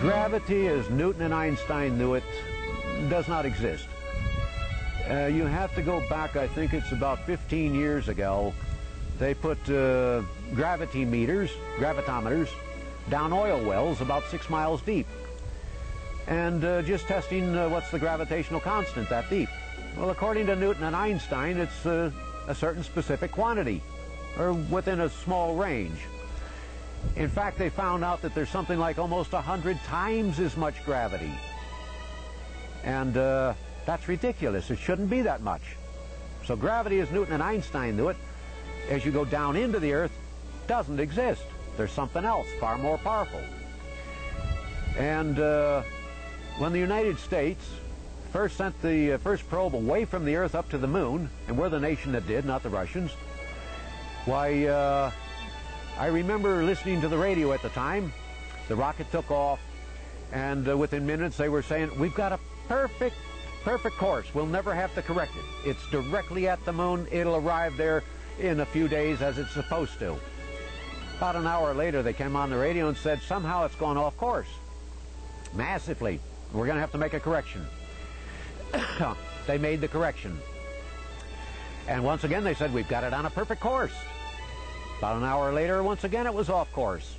Gravity, as Newton and Einstein knew it, does not exist. You have to go back, I think it's about 15 years ago. They put gravitometers, down oil wells about 6 miles deep. And just testing what's the gravitational constant that deep. Well, according to Newton and Einstein, it's a certain specific quantity, or within a small range. In fact, they found out that there's something like almost 100 times as much gravity. And that's ridiculous. It shouldn't be that much. So gravity, as Newton and Einstein knew it, as you go down into the Earth, doesn't exist. There's something else far more powerful. And when the United States first sent the first probe away from the Earth up to the moon, and we're the nation that did, not the Russians, why, I remember listening to the radio at the time. The rocket took off, and within minutes they were saying, we've got a perfect course. We'll never have to correct it. It's directly at the moon. It'll arrive there in a few days as it's supposed to. About an hour later, they came on the radio and said, somehow it's gone off course. Massively. We're going to have to make a correction. They made the correction. And once again, they said, we've got it on a perfect course. About an hour later, once again, it was off course.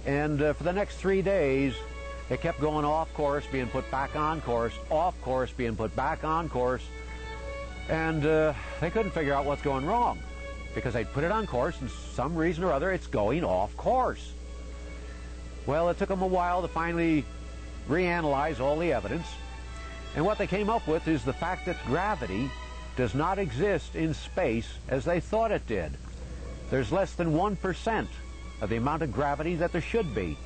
And for the next 3 days, it kept going off course, being put back on course, off course, being put back on course. And they couldn't figure out what's going wrong, because they'd put it on course, and some reason or other, it's going off course. Well, it took them a while to finally reanalyze all the evidence. And what they came up with is the fact that gravity does not exist in space as they thought it did. There's less than 1% of the amount of gravity that there should be.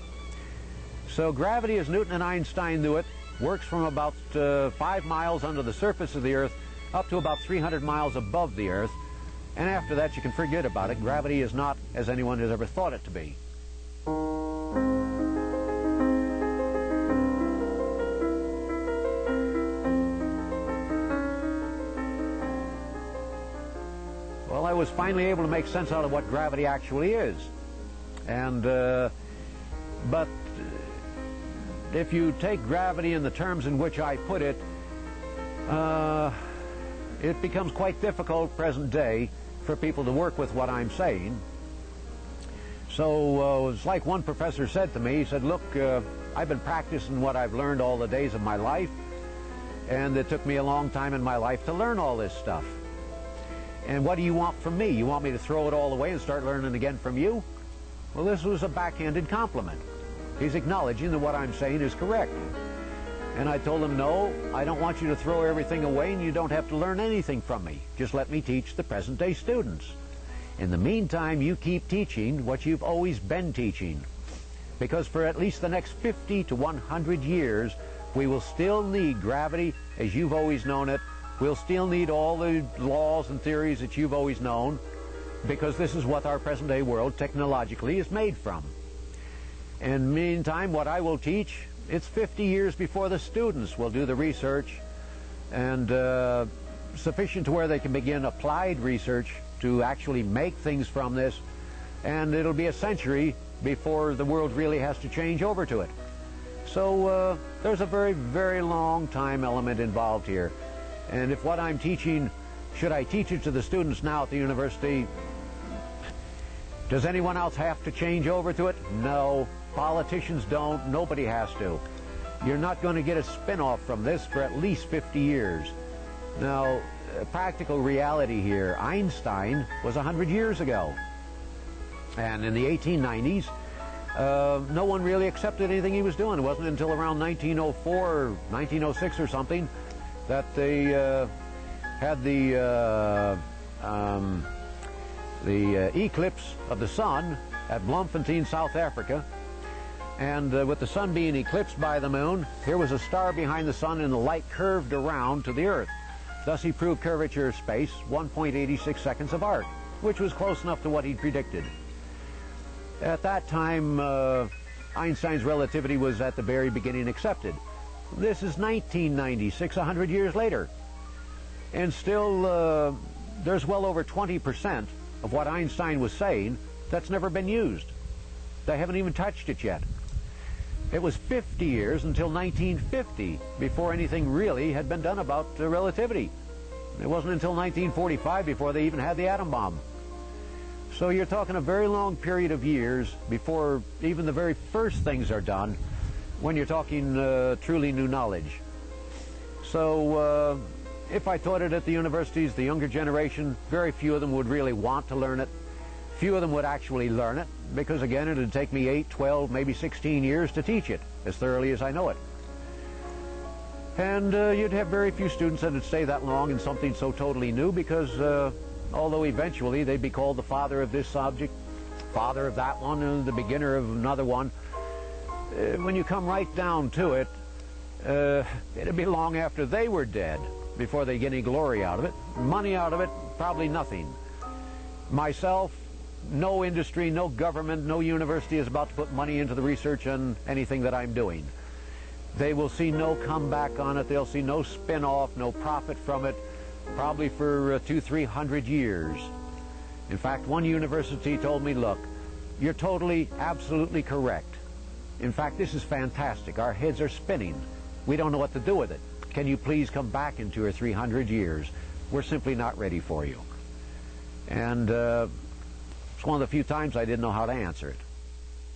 So gravity, as Newton and Einstein knew it, works from about 5 miles under the surface of the Earth up to about 300 miles above the Earth. And after that, you can forget about it. Gravity is not as anyone has ever thought it to be. Well, I was finally able to make sense out of what gravity actually is. And, but if you take gravity in the terms in which I put it, it becomes quite difficult present day for people to work with what I'm saying. So it's like one professor said to me, he said, look, I've been practicing what I've learned all the days of my life, and it took me a long time in my life to learn all this stuff. And what do you want from me? You want me to throw it all away and start learning again from you? Well, this was a backhanded compliment. He's acknowledging that what I'm saying is correct. And I told him, no, I don't want you to throw everything away, and you don't have to learn anything from me. Just let me teach the present-day students. In the meantime, you keep teaching what you've always been teaching. Because for at least the next 50 to 100 years, we will still need gravity as you've always known it. We'll still need all the laws and theories that you've always known, because this is what our present-day world technologically is made from. And meantime, what I will teach, it's 50 years before the students will do the research, and sufficient to where they can begin applied research to actually make things from this, and it'll be a century before the world really has to change over to it. So there's a very, very long time element involved here. And if what I'm teaching, should I teach it to the students now at the university, does anyone else have to change over to it? No. Politicians don't. Nobody has to. You're not going to get a spin-off from this for at least 50 years. Now, practical reality here, Einstein was 100 years ago. And in the 1890s, no one really accepted anything he was doing. It wasn't until around 1904 or 1906 or something that they had the eclipse of the sun at Bloemfontein, South Africa. And with the sun being eclipsed by the moon, here was a star behind the sun, and the light curved around to the Earth. Thus he proved curvature of space 1.86 seconds of arc, which was close enough to what he'd predicted. At that time, Einstein's relativity was at the very beginning accepted. This is 1996, 100 years later. And still, there's well over 20% of what Einstein was saying that's never been used. They haven't even touched it yet. It was 50 years until 1950 before anything really had been done about relativity. It wasn't until 1945 before they even had the atom bomb. So you're talking a very long period of years before even the very first things are done when you're talking truly new knowledge. So if I taught it at the universities, the younger generation, very few of them would really want to learn it. Few of them would actually learn it because, again, it would take me 8, 12, maybe 16 years to teach it as thoroughly as I know it. And you'd have very few students that would stay that long in something so totally new because although eventually they'd be called the father of this subject, father of that one, and the beginner of another one, when you come right down to it, it'd be long after they were dead before they get any glory out of it. Money out of it, probably nothing. Myself, no industry, no government, no university is about to put money into the research on anything that I'm doing. They will see no comeback on it. They'll see no spin-off, no profit from it, probably for 200-300 years. In fact, one university told me, look, you're totally, absolutely correct. In fact, this is fantastic. Our heads are spinning. We don't know what to do with it. Can you please come back in 200 or 300 years? We're simply not ready for you. And it's one of the few times I didn't know how to answer it.